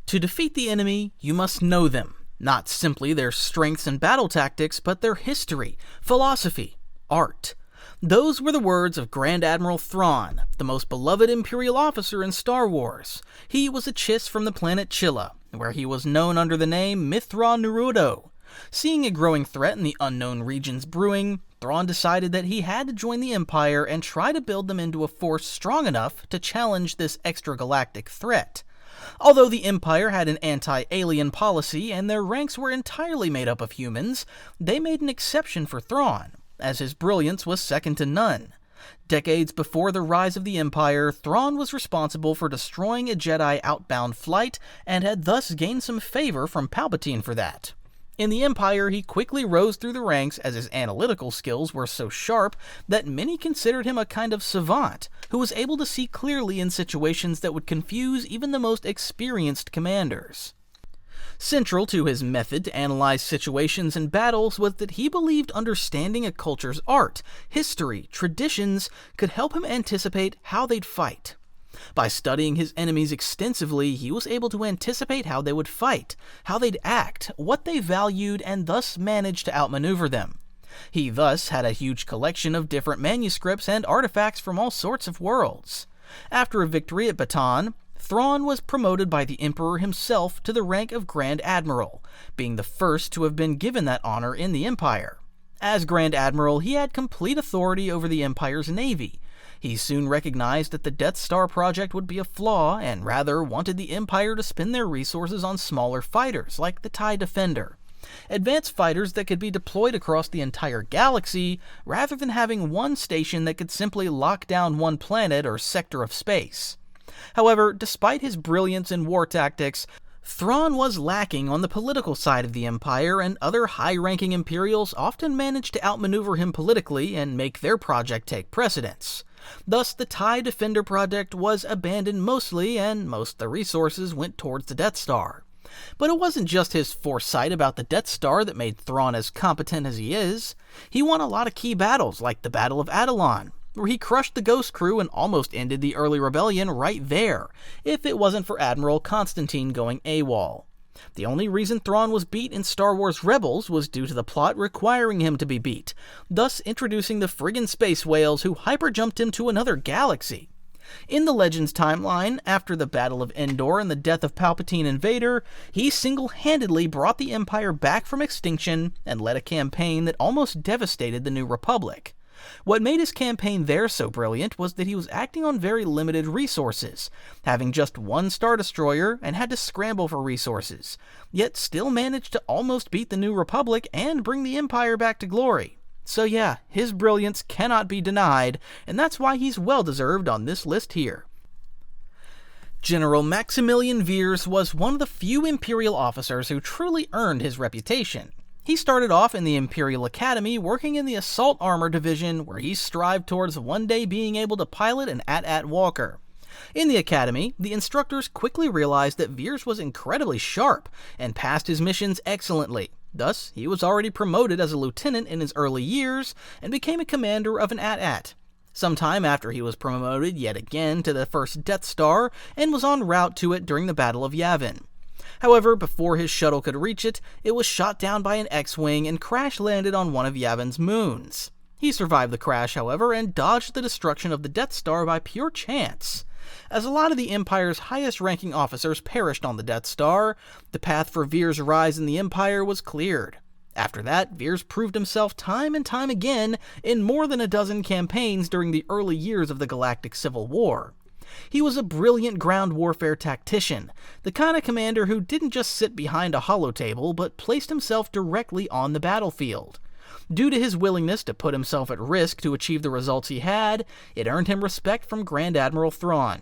To defeat the enemy, you must know them, not simply their strengths and battle tactics, but their history, philosophy, art. Those were the words of Grand Admiral Thrawn, the most beloved Imperial officer in Star Wars. He was a Chiss from the planet Chilla, where he was known under the name Mithra Nerudo. Seeing a growing threat in the unknown regions brewing, Thrawn decided that he had to join the Empire and try to build them into a force strong enough to challenge this extragalactic threat. Although the Empire had an anti-alien policy and their ranks were entirely made up of humans, they made an exception for Thrawn, as his brilliance was second to none. Decades before the rise of the Empire, Thrawn was responsible for destroying a Jedi outbound flight and had thus gained some favor from Palpatine for that. In the Empire, he quickly rose through the ranks as his analytical skills were so sharp that many considered him a kind of savant who was able to see clearly in situations that would confuse even the most experienced commanders. Central to his method to analyze situations and battles was that he believed understanding a culture's art, history, traditions could help him anticipate how they'd fight. By studying his enemies extensively, he was able to anticipate how they would fight, how they'd act, what they valued, and thus managed to outmaneuver them. He thus had a huge collection of different manuscripts and artifacts from all sorts of worlds. After a victory at Bataan, Thrawn was promoted by the Emperor himself to the rank of Grand Admiral, being the first to have been given that honor in the Empire. As Grand Admiral, he had complete authority over the Empire's navy. He soon recognized that the Death Star project would be a flaw and rather wanted the Empire to spend their resources on smaller fighters like the TIE Defender. Advanced fighters that could be deployed across the entire galaxy rather than having one station that could simply lock down one planet or sector of space. However, despite his brilliance in war tactics, Thrawn was lacking on the political side of the Empire, and other high-ranking Imperials often managed to outmaneuver him politically and make their project take precedence. Thus, the TIE Defender project was abandoned mostly, and most of the resources went towards the Death Star. But it wasn't just his foresight about the Death Star that made Thrawn as competent as he is. He won a lot of key battles, like the Battle of Atollon, where he crushed the Ghost Crew and almost ended the early rebellion right there, if it wasn't for Admiral Constantine going AWOL. The only reason Thrawn was beat in Star Wars Rebels was due to the plot requiring him to be beat, thus introducing the friggin' space whales who hyperjumped him to another galaxy. In the Legends timeline, after the Battle of Endor and the death of Palpatine and Vader, he single-handedly brought the Empire back from extinction and led a campaign that almost devastated the New Republic. What made his campaign there so brilliant was that he was acting on very limited resources, having just one Star Destroyer and had to scramble for resources, yet still managed to almost beat the New Republic and bring the Empire back to glory. So yeah, his brilliance cannot be denied, and that's why he's well-deserved on this list here. General Maximilian Veers was one of the few Imperial officers who truly earned his reputation. He started off in the Imperial Academy working in the Assault Armor Division, where he strived towards one day being able to pilot an AT-AT Walker. In the Academy, the instructors quickly realized that Veers was incredibly sharp and passed his missions excellently. Thus, he was already promoted as a lieutenant in his early years and became a commander of an AT-AT. Sometime after he was promoted yet again to the first Death Star and was en route to it during the Battle of Yavin. However, before his shuttle could reach it, it was shot down by an X-Wing and crash-landed on one of Yavin's moons. He survived the crash, however, and dodged the destruction of the Death Star by pure chance. As a lot of the Empire's highest-ranking officers perished on the Death Star, the path for Veers' rise in the Empire was cleared. After that, Veers proved himself time and time again in more than a dozen campaigns during the early years of the Galactic Civil War. He was a brilliant ground warfare tactician, the kind of commander who didn't just sit behind a holotable, but placed himself directly on the battlefield. Due to his willingness to put himself at risk to achieve the results he had, it earned him respect from Grand Admiral Thrawn.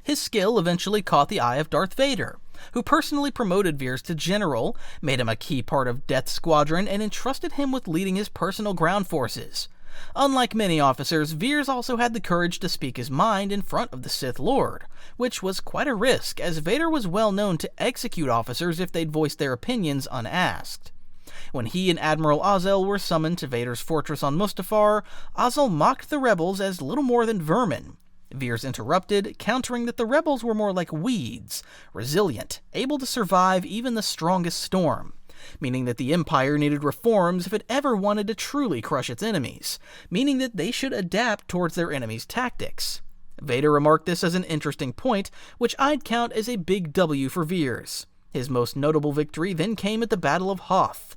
His skill eventually caught the eye of Darth Vader, who personally promoted Veers to general, made him a key part of Death Squadron, and entrusted him with leading his personal ground forces. Unlike many officers, Veers also had the courage to speak his mind in front of the Sith Lord, which was quite a risk, as Vader was well known to execute officers if they'd voiced their opinions unasked. When he and Admiral Ozzel were summoned to Vader's fortress on Mustafar, Ozzel mocked the rebels as little more than vermin. Veers interrupted, countering that the rebels were more like weeds, resilient, able to survive even the strongest storm, meaning that the Empire needed reforms if it ever wanted to truly crush its enemies, meaning that they should adapt towards their enemies' tactics. Vader remarked this as an interesting point, which I'd count as a big W for Veers. His most notable victory then came at the Battle of Hoth.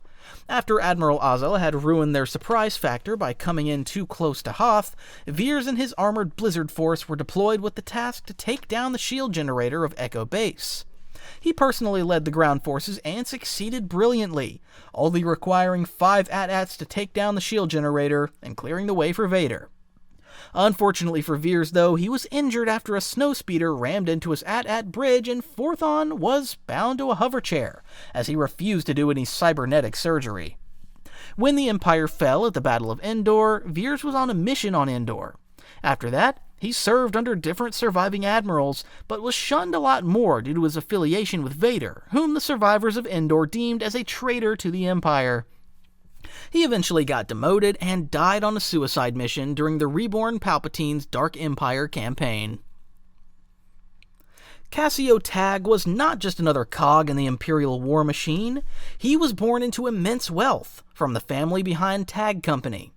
After Admiral Ozzel had ruined their surprise factor by coming in too close to Hoth, Veers and his armored Blizzard Force were deployed with the task to take down the shield generator of Echo Base. He personally led the ground forces and succeeded brilliantly, only requiring 5 AT-ATs to take down the shield generator and clearing the way for Vader. Unfortunately for Veers, though, he was injured after a snowspeeder rammed into his AT-AT bridge, and Thrawn was bound to a hover chair, as he refused to do any cybernetic surgery. When the Empire fell at the Battle of Endor, Veers was on a mission on Endor. After that, he served under different surviving admirals, but was shunned a lot more due to his affiliation with Vader, whom the survivors of Endor deemed as a traitor to the Empire. He eventually got demoted and died on a suicide mission during the reborn Palpatine's Dark Empire campaign. Cassio Tagge was not just another cog in the Imperial war machine. He was born into immense wealth from the family behind Tagge Company.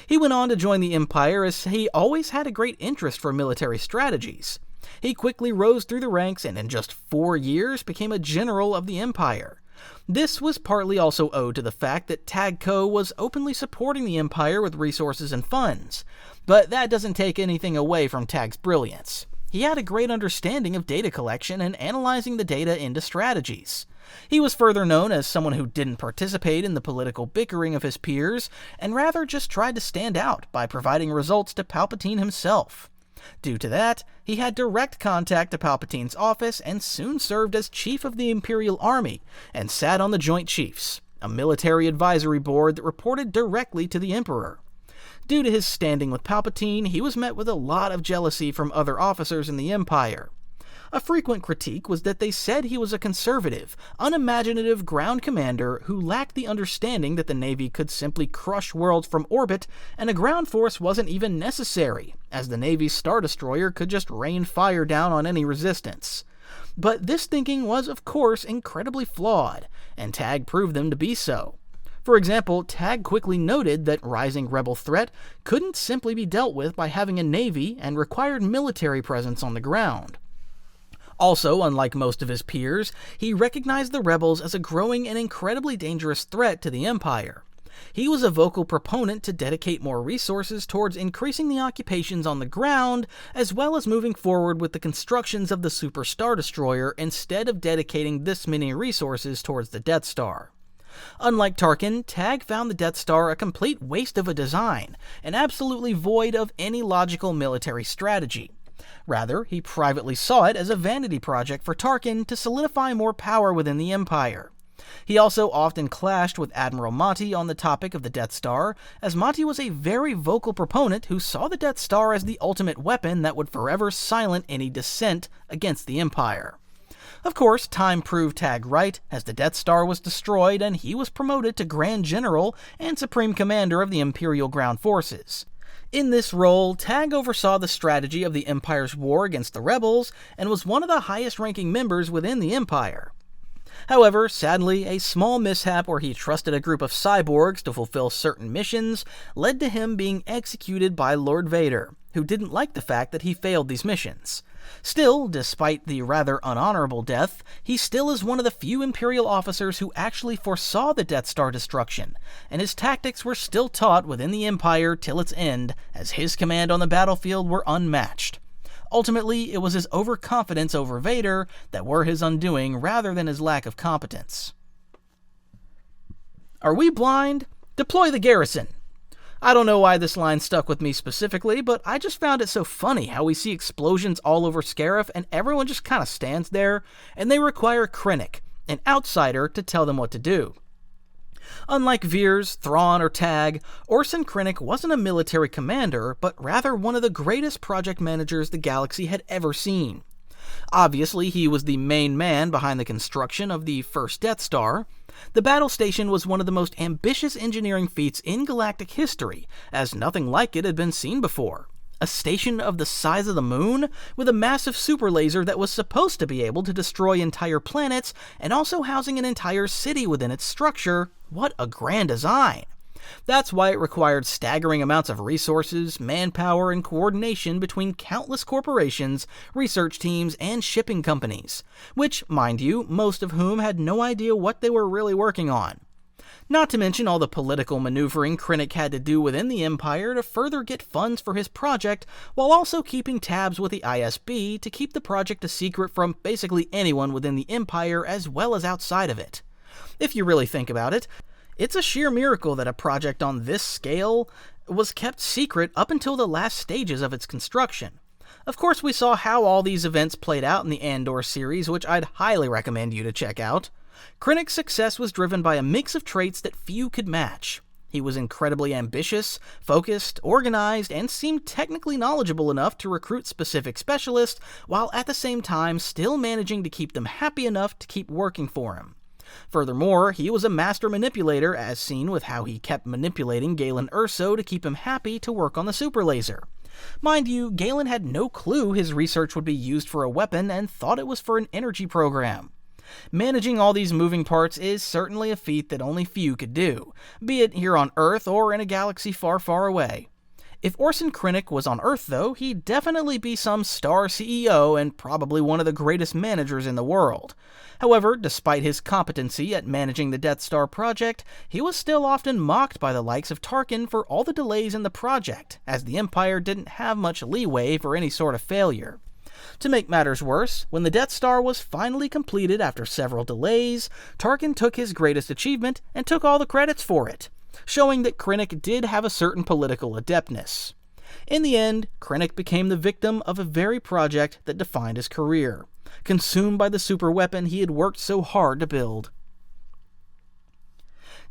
He went on to join the Empire as he always had a great interest for military strategies. He quickly rose through the ranks and in just 4 years became a general of the Empire. This was partly also owed to the fact that Tagge Co. was openly supporting the Empire with resources and funds, but that doesn't take anything away from Tagge's brilliance. He had a great understanding of data collection and analyzing the data into strategies. He was further known as someone who didn't participate in the political bickering of his peers, and rather just tried to stand out by providing results to Palpatine himself. Due to that, he had direct contact to Palpatine's office and soon served as Chief of the Imperial Army and sat on the Joint Chiefs, a military advisory board that reported directly to the Emperor. Due to his standing with Palpatine, he was met with a lot of jealousy from other officers in the Empire. A frequent critique was that they said he was a conservative, unimaginative ground commander who lacked the understanding that the Navy could simply crush worlds from orbit and a ground force wasn't even necessary, as the Navy's Star Destroyer could just rain fire down on any resistance. But this thinking was, of course, incredibly flawed, and Tagge proved them to be so. For example, Tagge quickly noted that rising rebel threat couldn't simply be dealt with by having a navy and required military presence on the ground. Also, unlike most of his peers, he recognized the rebels as a growing and incredibly dangerous threat to the Empire. He was a vocal proponent to dedicate more resources towards increasing the occupations on the ground, as well as moving forward with the constructions of the Super Star Destroyer instead of dedicating this many resources towards the Death Star. Unlike Tarkin, Tagge found the Death Star a complete waste of a design, and absolutely void of any logical military strategy. Rather, he privately saw it as a vanity project for Tarkin to solidify more power within the Empire. He also often clashed with Admiral Motti on the topic of the Death Star, as Motti was a very vocal proponent who saw the Death Star as the ultimate weapon that would forever silence any dissent against the Empire. Of course, time proved Tagge right, as the Death Star was destroyed and he was promoted to Grand General and Supreme Commander of the Imperial Ground Forces. In this role, Tagge oversaw the strategy of the Empire's war against the rebels and was one of the highest-ranking members within the Empire. However, sadly, a small mishap where he trusted a group of cyborgs to fulfill certain missions led to him being executed by Lord Vader, who didn't like the fact that he failed these missions. Still, despite the rather unhonorable death, he still is one of the few Imperial officers who actually foresaw the Death Star destruction, and his tactics were still taught within the Empire till its end, as his command on the battlefield were unmatched. Ultimately, it was his overconfidence over Vader that were his undoing rather than his lack of competence. Are we blind? Deploy the garrison! I don't know why this line stuck with me specifically, but I just found it so funny how we see explosions all over Scarif and everyone just kind of stands there, and they require Krennic, an outsider, to tell them what to do. Unlike Veers, Thrawn, or Tagge, Orson Krennic wasn't a military commander, but rather one of the greatest project managers the galaxy had ever seen. Obviously, he was the main man behind the construction of the first Death Star. The battle station was one of the most ambitious engineering feats in galactic history, as nothing like it had been seen before. A station of the size of the moon, with a massive super laser that was supposed to be able to destroy entire planets, and also housing an entire city within its structure. What a grand design! That's why it required staggering amounts of resources, manpower, and coordination between countless corporations, research teams, and shipping companies, which, mind you, most of whom had no idea what they were really working on. Not to mention all the political maneuvering Krennic had to do within the Empire to further get funds for his project, while also keeping tabs with the ISB to keep the project a secret from basically anyone within the Empire as well as outside of it. If you really think about it, it's a sheer miracle that a project on this scale was kept secret up until the last stages of its construction. Of course, we saw how all these events played out in the Andor series, which I'd highly recommend you to check out. Krennic's success was driven by a mix of traits that few could match. He was incredibly ambitious, focused, organized, and seemed technically knowledgeable enough to recruit specific specialists, while at the same time still managing to keep them happy enough to keep working for him. Furthermore, he was a master manipulator, as seen with how he kept manipulating Galen Erso to keep him happy to work on the super laser. Mind you, Galen had no clue his research would be used for a weapon and thought it was for an energy program. Managing all these moving parts is certainly a feat that only few could do, be it here on Earth or in a galaxy far, far away. If Orson Krennic was on Earth, though, he'd definitely be some star CEO and probably one of the greatest managers in the world. However, despite his competency at managing the Death Star project, he was still often mocked by the likes of Tarkin for all the delays in the project, as the Empire didn't have much leeway for any sort of failure. To make matters worse, when the Death Star was finally completed after several delays, Tarkin took his greatest achievement and took all the credits for it, showing that Krennic did have a certain political adeptness. In the end, Krennic became the victim of a very project that defined his career, consumed by the super weapon he had worked so hard to build.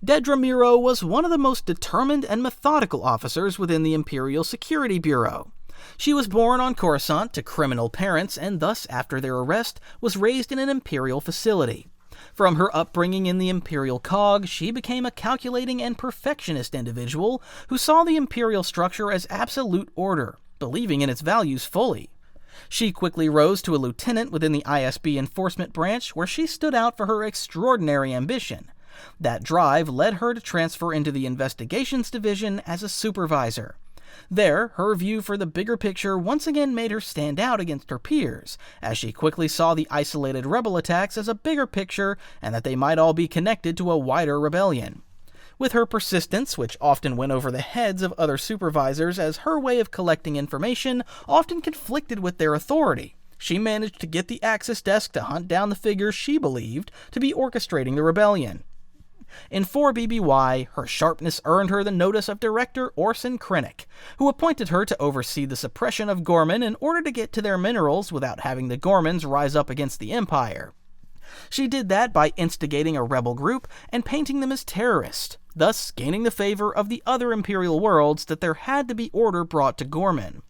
Dedra Meero was one of the most determined and methodical officers within the Imperial Security Bureau. She was born on Coruscant to criminal parents and thus, after their arrest, was raised in an Imperial facility. From her upbringing in the Imperial cog, she became a calculating and perfectionist individual who saw the Imperial structure as absolute order, believing in its values fully. She quickly rose to a lieutenant within the ISB enforcement branch, where she stood out for her extraordinary ambition. That drive led her to transfer into the investigations division as a supervisor. There, her view for the bigger picture once again made her stand out against her peers, as she quickly saw the isolated rebel attacks as a bigger picture and that they might all be connected to a wider rebellion. With her persistence, which often went over the heads of other supervisors as her way of collecting information often conflicted with their authority, she managed to get the Axis desk to hunt down the figures she believed to be orchestrating the rebellion. In 4BBY, her sharpness earned her the notice of Director Orson Krennic, who appointed her to oversee the suppression of Gorman in order to get to their minerals without having the Gormans rise up against the Empire. She did that by instigating a rebel group and painting them as terrorists, thus gaining the favor of the other Imperial worlds that there had to be order brought to Gorman.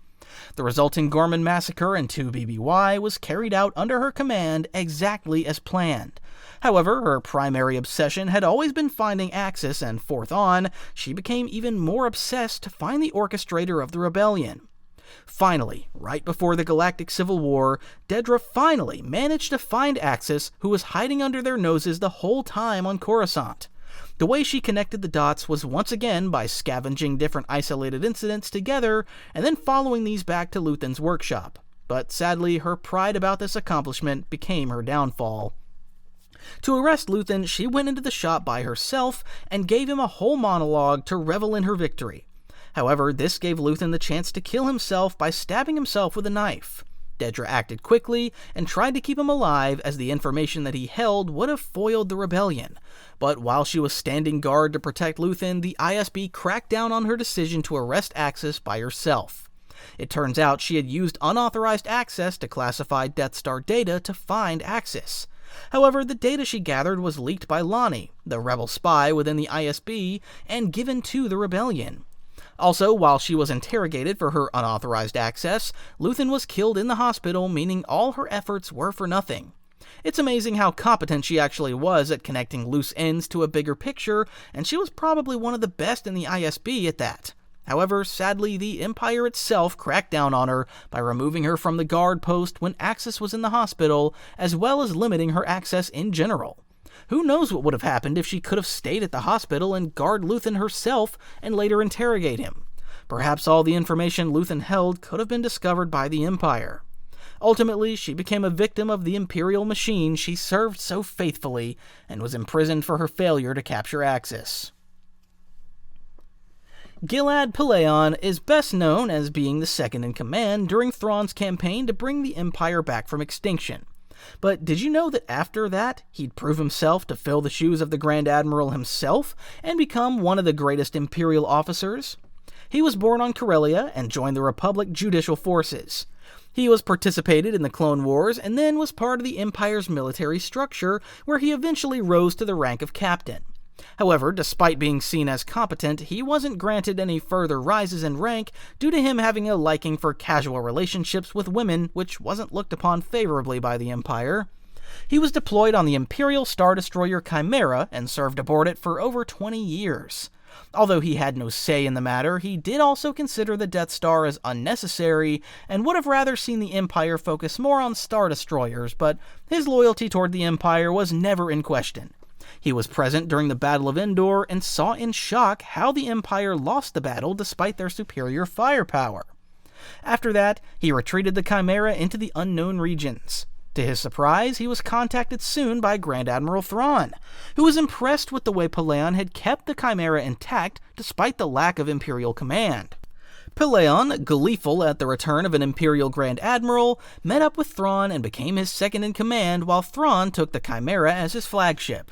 The resulting Gorman massacre in 2BBY was carried out under her command exactly as planned. However, her primary obsession had always been finding Axis, and forth on, she became even more obsessed to find the orchestrator of the rebellion. Finally, right before the Galactic Civil War, Dedra finally managed to find Axis, who was hiding under their noses the whole time on Coruscant. The way she connected the dots was once again by scavenging different isolated incidents together and then following these back to Luthen's workshop. But sadly, her pride about this accomplishment became her downfall. To arrest Luthen, she went into the shop by herself and gave him a whole monologue to revel in her victory. However, this gave Luthen the chance to kill himself by stabbing himself with a knife. Dedra acted quickly and tried to keep him alive, as the information that he held would have foiled the rebellion. But while she was standing guard to protect Luthen, the ISB cracked down on her decision to arrest Axis by herself. It turns out she had used unauthorized access to classified Death Star data to find Axis. However, the data she gathered was leaked by Lonnie, the rebel spy within the ISB, and given to the rebellion. Also, while she was interrogated for her unauthorized access, Luthen was killed in the hospital, meaning all her efforts were for nothing. It's amazing how competent she actually was at connecting loose ends to a bigger picture, and she was probably one of the best in the ISB at that. However, sadly, the Empire itself cracked down on her by removing her from the guard post when Axis was in the hospital, as well as limiting her access in general. Who knows what would have happened if she could have stayed at the hospital and guard Luthen herself and later interrogate him. Perhaps all the information Luthen held could have been discovered by the Empire. Ultimately, she became a victim of the Imperial machine she served so faithfully and was imprisoned for her failure to capture Axis. Gillad Pellaeon is best known as being the second-in-command during Thrawn's campaign to bring the Empire back from extinction. But did you know that after that, he'd prove himself to fill the shoes of the Grand Admiral himself and become one of the greatest Imperial officers? He was born on Corellia and joined the Republic Judicial Forces. He participated in the Clone Wars and then was part of the Empire's military structure, where he eventually rose to the rank of captain. However, despite being seen as competent, he wasn't granted any further rises in rank due to him having a liking for casual relationships with women, which wasn't looked upon favorably by the Empire. He was deployed on the Imperial Star Destroyer Chimera and served aboard it for over 20 years. Although he had no say in the matter, he did also consider the Death Star as unnecessary and would have rather seen the Empire focus more on Star Destroyers, but his loyalty toward the Empire was never in question. He was present during the Battle of Endor and saw in shock how the Empire lost the battle despite their superior firepower. After that, he retreated the Chimera into the unknown regions. To his surprise, he was contacted soon by Grand Admiral Thrawn, who was impressed with the way Pellaeon had kept the Chimera intact despite the lack of Imperial command. Pellaeon, gleeful at the return of an Imperial Grand Admiral, met up with Thrawn and became his second-in-command while Thrawn took the Chimera as his flagship.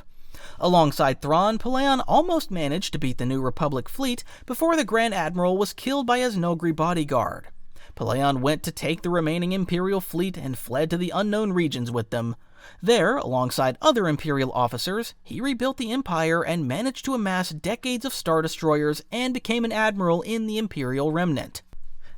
Alongside Thrawn, Pellaeon almost managed to beat the New Republic fleet before the Grand Admiral was killed by his Noghri bodyguard. Pellaeon went to take the remaining Imperial fleet and fled to the unknown regions with them. There, alongside other Imperial officers, he rebuilt the Empire and managed to amass decades of Star Destroyers and became an admiral in the Imperial Remnant.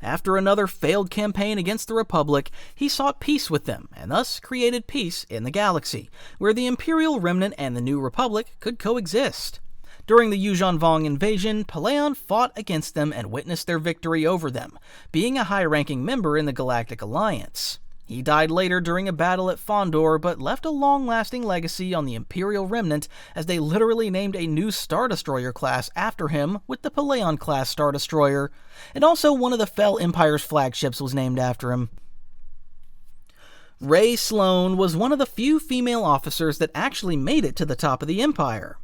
After another failed campaign against the Republic, he sought peace with them, and thus created peace in the galaxy, where the Imperial Remnant and the New Republic could coexist. During the Yuuzhan Vong invasion, Pellaeon fought against them and witnessed their victory over them, being a high-ranking member in the Galactic Alliance. He died later during a battle at Fondor, but left a long-lasting legacy on the Imperial Remnant, as they literally named a new Star Destroyer class after him with the Pellaeon-class Star Destroyer, and also one of the Fel Empire's flagships was named after him. Rae Sloane was one of the few female officers that actually made it to the top of the Empire.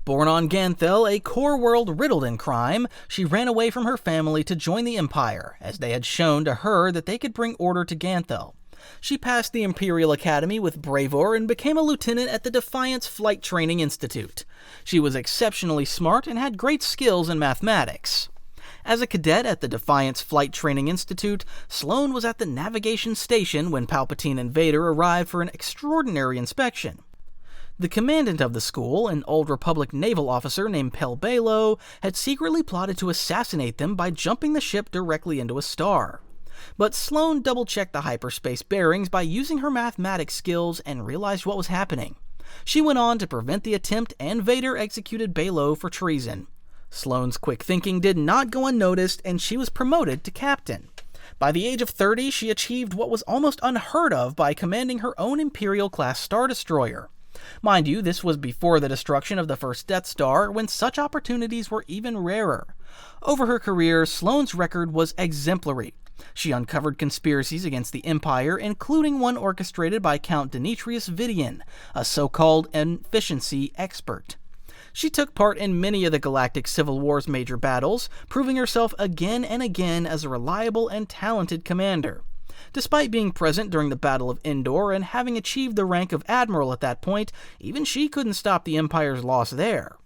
Born on Ganthel, a core world riddled in crime, she ran away from her family to join the Empire, as they had shown to her that they could bring order to Ganthel. She passed the Imperial Academy with bravura and became a lieutenant at the Defiance Flight Training Institute. She was exceptionally smart and had great skills in mathematics. As a cadet at the Defiance Flight Training Institute, Sloane was at the navigation station when Palpatine and Vader arrived for an extraordinary inspection. The commandant of the school, an old Republic naval officer named Pel Balo, had secretly plotted to assassinate them by jumping the ship directly into a star. But Sloane double-checked the hyperspace bearings by using her mathematics skills and realized what was happening. She went on to prevent the attempt, and Vader executed Balo for treason. Sloane's quick thinking did not go unnoticed, and she was promoted to captain. By the age of 30, she achieved what was almost unheard of by commanding her own Imperial-class Star Destroyer. Mind you, this was before the destruction of the first Death Star, when such opportunities were even rarer. Over her career, Sloane's record was exemplary. She uncovered conspiracies against the Empire, including one orchestrated by Count Demetrius Vidian, a so-called efficiency expert. She took part in many of the Galactic Civil War's major battles, proving herself again and again as a reliable and talented commander. Despite being present during the Battle of Endor and having achieved the rank of Admiral at that point, even she couldn't stop the Empire's loss there.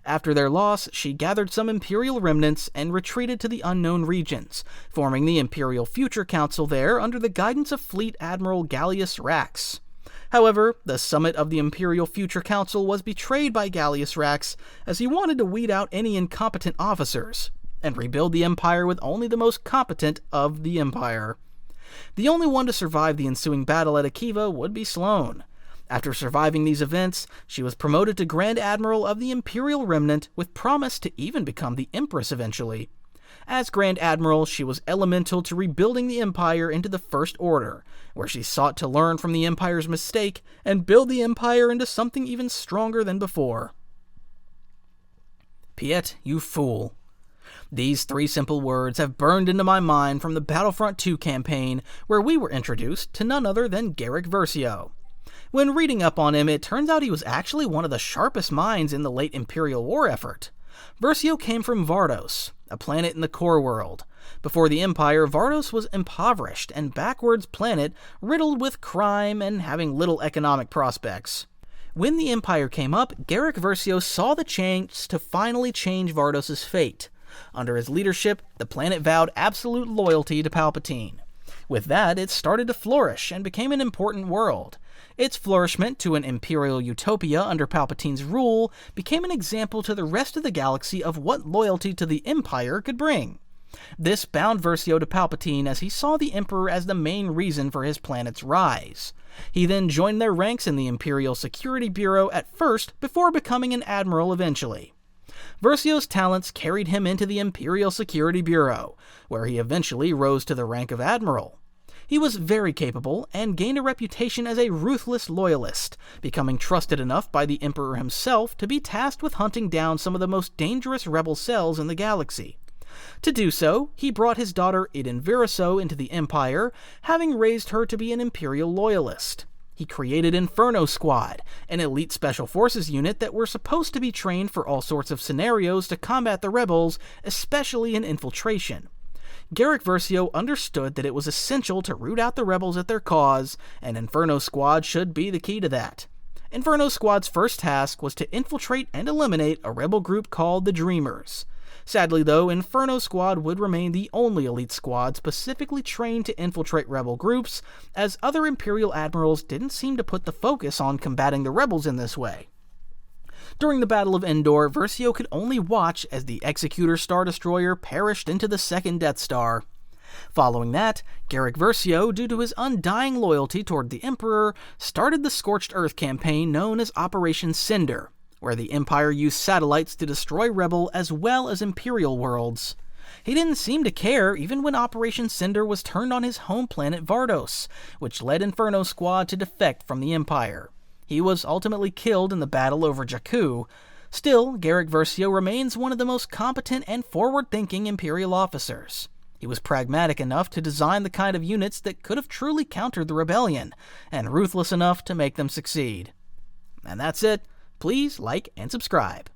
After their loss, she gathered some Imperial remnants and retreated to the unknown regions, forming the Imperial Future Council there under the guidance of Fleet Admiral Gallius Rax. However, the summit of the Imperial Future Council was betrayed by Gallius Rax, as he wanted to weed out any incompetent officers, and rebuild the Empire with only the most competent of the Empire. The only one to survive the ensuing battle at Akiva would be Sloane. After surviving these events, she was promoted to Grand Admiral of the Imperial Remnant with promise to even become the Empress eventually. As Grand Admiral, she was elemental to rebuilding the Empire into the First Order, where she sought to learn from the Empire's mistake and build the Empire into something even stronger than before. Piet, you fool. These 3 simple words have burned into my mind from the Battlefront 2 campaign, where we were introduced to none other than Garrick Versio. When reading up on him, it turns out he was actually one of the sharpest minds in the late Imperial War effort. Versio came from Vardos, a planet in the core world. Before the Empire, Vardos was impoverished and backwards planet riddled with crime and having little economic prospects. When the Empire came up, Garrick Versio saw the chance to finally change Vardos' fate. Under his leadership, the planet vowed absolute loyalty to Palpatine. With that, it started to flourish and became an important world. Its flourishment to an imperial utopia under Palpatine's rule became an example to the rest of the galaxy of what loyalty to the Empire could bring. This bound Versio to Palpatine as he saw the Emperor as the main reason for his planet's rise. He then joined their ranks in the Imperial Security Bureau at first before becoming an admiral eventually. Versio's talents carried him into the Imperial Security Bureau, where he eventually rose to the rank of admiral. He was very capable and gained a reputation as a ruthless loyalist, becoming trusted enough by the Emperor himself to be tasked with hunting down some of the most dangerous rebel cells in the galaxy. To do so, he brought his daughter Iden Versio into the Empire, having raised her to be an Imperial loyalist. He created Inferno Squad, an elite special forces unit that were supposed to be trained for all sorts of scenarios to combat the rebels, especially in infiltration. Garrick Versio understood that it was essential to root out the rebels at their cause, and Inferno Squad should be the key to that. Inferno Squad's first task was to infiltrate and eliminate a rebel group called the Dreamers. Sadly though, Inferno Squad would remain the only elite squad specifically trained to infiltrate rebel groups, as other Imperial admirals didn't seem to put the focus on combating the rebels in this way. During the Battle of Endor, Versio could only watch as the Executor Star Destroyer perished into the second Death Star. Following that, Garrick Versio, due to his undying loyalty toward the Emperor, started the Scorched Earth campaign known as Operation Cinder, where the Empire used satellites to destroy rebel as well as Imperial worlds. He didn't seem to care even when Operation Cinder was turned on his home planet Vardos, which led Inferno Squad to defect from the Empire. He was ultimately killed in the battle over Jakku. Still, Garrick Versio remains one of the most competent and forward-thinking Imperial officers. He was pragmatic enough to design the kind of units that could have truly countered the rebellion, and ruthless enough to make them succeed. And that's it. Please like and subscribe.